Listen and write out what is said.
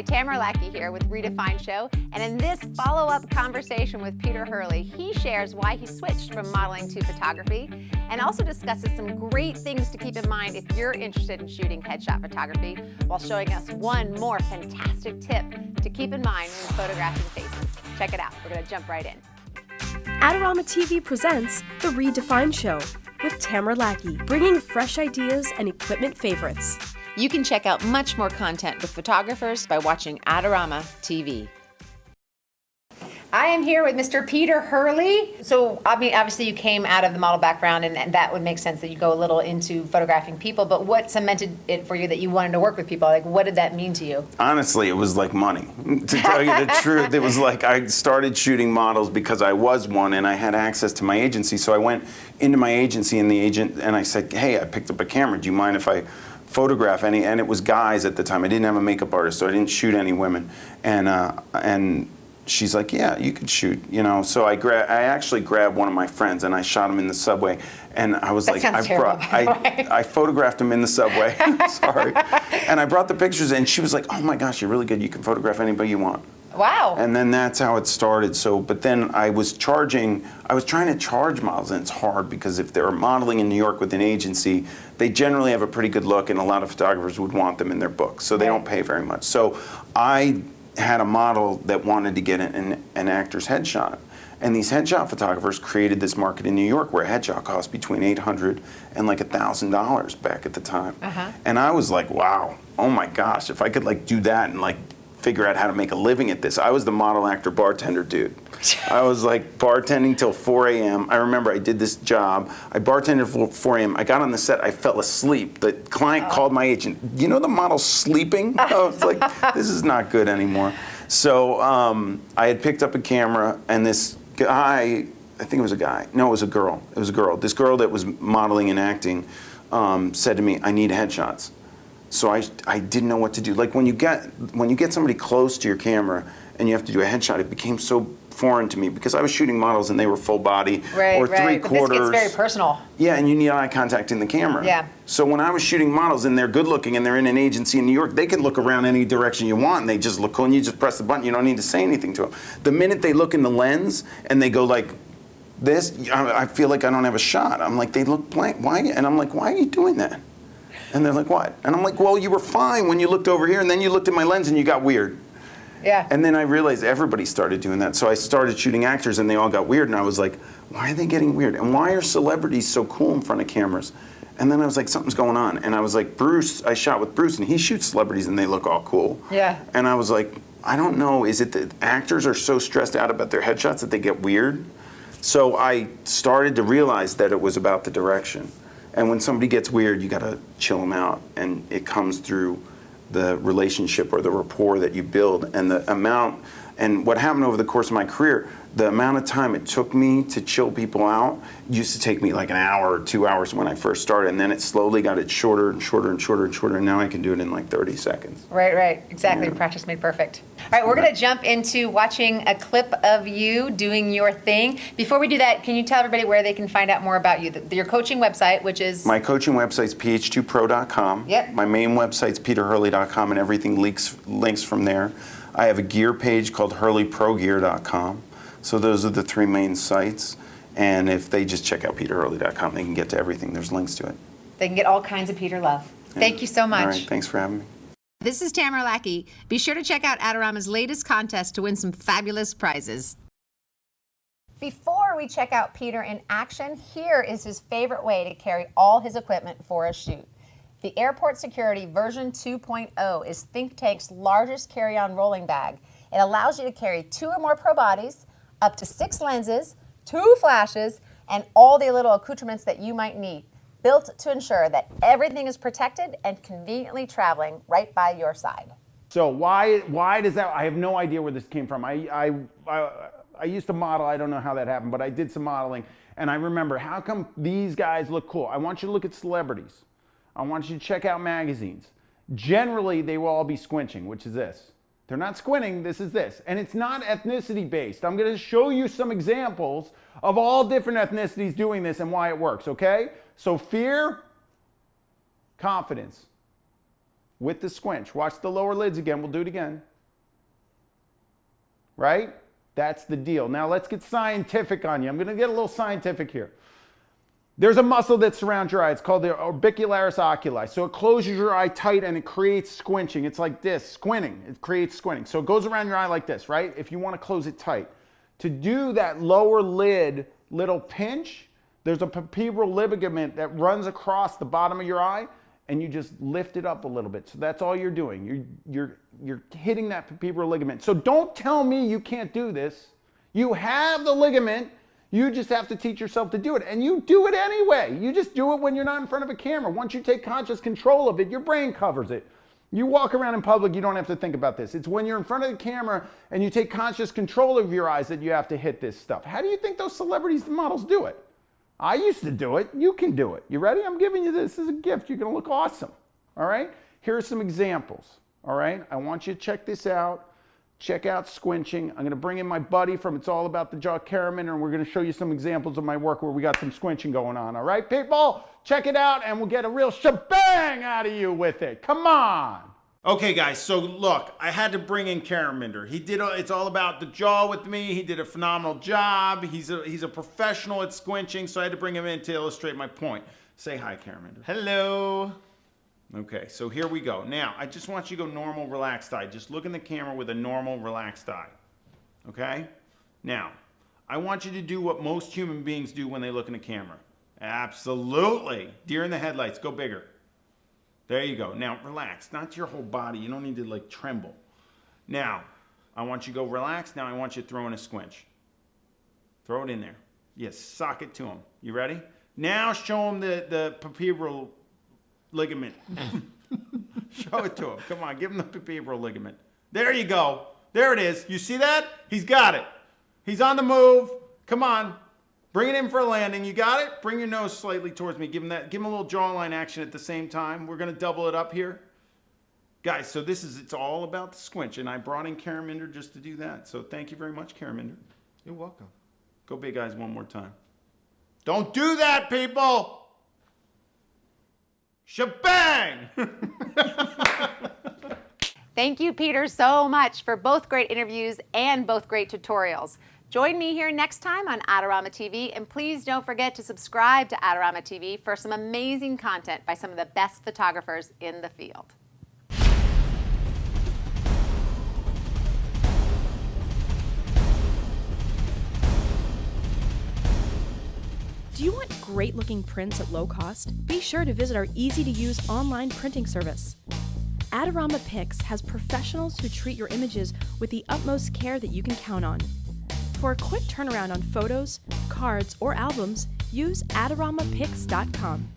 Tamara Lackey here with Redefine Show, and in this follow-up conversation with Peter Hurley, he shares why he switched from modeling to photography and also discusses some great things to keep in mind if you're interested in shooting headshot photography, while showing us one more fantastic tip to keep in mind when photographing faces. Check it out. We're going to jump right in. Adorama TV presents The Redefine Show with Tamara Lackey, bringing fresh ideas and equipment favorites. You can check out much more content with photographers by watching Adorama TV. I am here with Mr. Peter Hurley. So obviously you came out of the model background, and that would make sense that you go a little into photographing people, but what cemented it for you that you wanted to work with people? Like, what did that mean to you? Honestly, it was like money. To tell you the truth, it was like I started shooting models because I was one and I had access to my agency. So I went into my agency and I said, hey, I picked up a camera. Do you mind if I photograph any? And it was guys at the time. I didn't have a makeup artist, so I didn't shoot any women. And she's like, yeah, you could shoot, you know. So I actually grabbed one of my friends and I shot him in the subway. And I was like, I photographed him in the subway. Sorry. And I brought the pictures and she was like, oh my gosh, you're really good. You can photograph anybody you want. Wow. And then that's how it started. So, but then I was trying to charge models, and it's hard because if they're modeling in New York with an agency, they generally have a pretty good look and a lot of photographers would want them in their books. So they don't pay very much. So I had a model that wanted to get an actor's headshot. And these headshot photographers created this market in New York where a headshot cost between $800 and like $1,000 back at the time. And I was like, wow, oh my gosh, if I could like do that and like figure out how to make a living at this. I was the model, actor, bartender dude. I was like bartending till 4 a.m. I remember I did this job. I bartended till 4 a.m. I got on the set, I fell asleep. The client called my agent. You know the model's sleeping? I was like, this is not good anymore. So I had picked up a camera, and this guy, I think it was a guy. No, it was a girl. It was a girl. This girl that was modeling and acting said to me, I need headshots. So I didn't know what to do. Like when you get somebody close to your camera and you have to do a headshot, it became so foreign to me because I was shooting models and they were full body or three quarters. But this gets very personal. Yeah, and you need eye contact in the camera. Yeah. So when I was shooting models and they're good looking and they're in an agency in New York, they can look around any direction you want and they just look cool and you just press the button. You don't need to say anything to them. The minute they look in the lens and they go like this, I feel like I don't have a shot. I'm like, they look blank. Why? And I'm like, why are you doing that? And they're like, what? And I'm like, well, you were fine when you looked over here, and then you looked at my lens and you got weird. Yeah. And then I realized everybody started doing that. So I started shooting actors, and they all got weird. And I was like, why are they getting weird? And why are celebrities so cool in front of cameras? And then I was like, something's going on. And I was like, Bruce, I shot with Bruce, and he shoots celebrities, and they look all cool. Yeah. And I was like, I don't know. Is it that actors are so stressed out about their headshots that they get weird? So I started to realize that it was about the direction. And when somebody gets weird, you gotta chill them out. And it comes through the relationship or the rapport that you build. And the amount, and what happened over the course of my career, the amount of time it took me to chill people out used to take me like an hour or 2 hours when I first started. And then it slowly got it shorter and shorter and shorter and shorter. And now I can do it in like 30 seconds. Right, exactly. Yeah. Practice made perfect. All right, we're going to jump into watching a clip of you doing your thing. Before we do that, can you tell everybody where they can find out more about you? Your coaching website, which is? My coaching website's ph2pro.com. Yep. My main website's peterhurley.com, and everything links from there. I have a gear page called hurleyprogear.com. So those are the three main sites. And if they just check out peterhurley.com, they can get to everything. There's links to it. They can get all kinds of Peter love. Yeah. Thank you so much. All right, thanks for having me. This is Tamara Lackey. Be sure to check out Adorama's latest contest to win some fabulous prizes. Before we check out Peter in action, here is his favorite way to carry all his equipment for a shoot. The Airport Security version 2.0 is Think Tank's largest carry-on rolling bag. It allows you to carry 2 or more pro bodies, up to 6 lenses, 2 flashes, and all the little accoutrements that you might need, built to ensure that everything is protected and conveniently traveling right by your side. So why does that? I have no idea where this came from. I used to model. I don't know how that happened, but I did some modeling, and I remember, how come these guys look cool? I want you to look at celebrities. I want you to check out magazines. Generally, they will all be squinching, which is this. They're not squinting, this is this. And it's not ethnicity based. I'm gonna show you some examples of all different ethnicities doing this and why it works, okay? So fear, confidence with the squinch. Watch the lower lids again, we'll do it again. right? That's the deal. Now let's get scientific on you. I'm gonna get a little scientific here. There's a muscle that surrounds your eye. It's called the orbicularis oculi. So it closes your eye tight and it creates squinching. It's like this, squinting. It creates squinting. So it goes around your eye like this, right? If you want to close it tight. To do that lower lid little pinch, there's a palpebral ligament that runs across the bottom of your eye, and you just lift it up a little bit. So that's all you're doing. You're hitting that palpebral ligament. So don't tell me you can't do this. You have the ligament. You just have to teach yourself to do it. And you do it anyway. You just do it when you're not in front of a camera. Once you take conscious control of it, your brain covers it. You walk around in public, you don't have to think about this. It's when you're in front of the camera and you take conscious control of your eyes that you have to hit this stuff. How do you think those celebrities and models do it? I used to do it. You can do it. You ready? I'm giving you this as a gift. You're going to look awesome. All right? Here are some examples. All right? I want you to check this out. Check out squinching. I'm going to bring in my buddy from It's All About the Jaw, Karaman, and we're going to show you some examples of my work where we got some squinching going on. All right, people? Check it out, and we'll get a real shebang out of you with it. Come on. Okay, guys, so look, I had to bring in Karaminder. He did It's All About the Jaw with me. He did a phenomenal job. He's a professional at squinching, so I had to bring him in to illustrate my point. Say hi, Karaminder. Hello. Okay, so here we go. Now, I just want you to go normal, relaxed eye. Just look in the camera with a normal, relaxed eye. Okay? Now, I want you to do what most human beings do when they look in the camera. Absolutely. Deer in the headlights. Go bigger. There you go. Now, relax. Not your whole body. You don't need to, like, tremble. Now, I want you to go relax. Now, I want you to throw in a squinch. Throw it in there. Yes, sock it to him. You ready? Now, show him the palpebral ligament. Show it to him. Come on, give him the palpebral ligament. There you go. There it is. You see that? He's got it. He's on the move. Come on. Bring it in for a landing. You got it? Bring your nose slightly towards me. Give him that. Give him a little jawline action at the same time. We're going to double it up here. Guys, so it's all about the squinch, and I brought in Karaminder just to do that. So thank you very much, Karaminder. You're welcome. Go big eyes one more time. Don't do that, people! Shebang! Thank you, Peter, so much for both great interviews and both great tutorials. Join me here next time on Adorama TV, and please don't forget to subscribe to Adorama TV for some amazing content by some of the best photographers in the field. Do you want great-looking prints at low cost? Be sure to visit our easy-to-use online printing service. Adorama Pix has professionals who treat your images with the utmost care that you can count on. For a quick turnaround on photos, cards, or albums, use AdoramaPix.com.